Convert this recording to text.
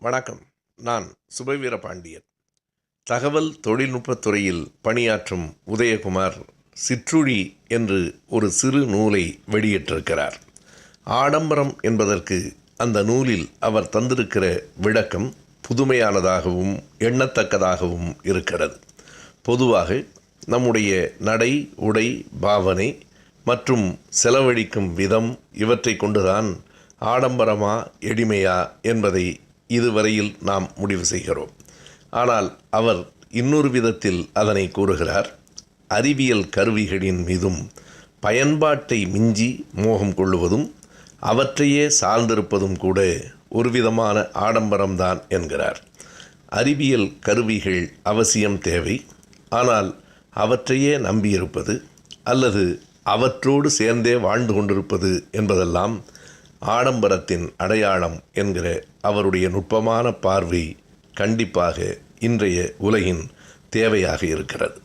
வணக்கம். நான் சுபவீரபாண்டியன். தகவல் தொழில்நுட்பத் துறையில் பணியாற்றும் உதயகுமார் சிற்றுழி என்று ஒரு சிறு நூலை வெளியிட்டிருக்கிறார். ஆடம்பரம் என்பதற்கு அந்த நூலில் அவர் தந்திருக்கிற விளக்கம் புதுமையானதாகவும் எண்ணத்தக்கதாகவும் இருக்கிறது. பொதுவாக நம்முடைய நடை, உடை, பாவனை மற்றும் செலவழிக்கும் விதம் இவற்றை கொண்டுதான் ஆடம்பரமா எளிமையா என்பதை இதுவரையில் நாம் முடிவு செய்கிறோம். ஆனால் அவர் இன்னொரு விதத்தில் அதனை கூறுகிறார். அறிவியல் கருவிகளின் மீதும் பயன்பாட்டை மிஞ்சி மோகம் கொள்ளுவதும் அவற்றையே சார்ந்திருப்பதும் கூட ஒரு விதமான ஆடம்பரம்தான் என்கிறார். அறிவியல் கருவிகள் அவசியம் தேவை. ஆனால் அவற்றையே நம்பியிருப்பது அல்லது அவற்றோடு சேர்ந்தே வாழ்ந்து கொண்டிருப்பது என்பதெல்லாம் ஆடம்பரத்தின் அடையாளம் என்கிற அவருடைய நுட்பமான பார்வை கண்டிப்பாக இன்றைய உலகின் தேவையாக இருக்கிறது.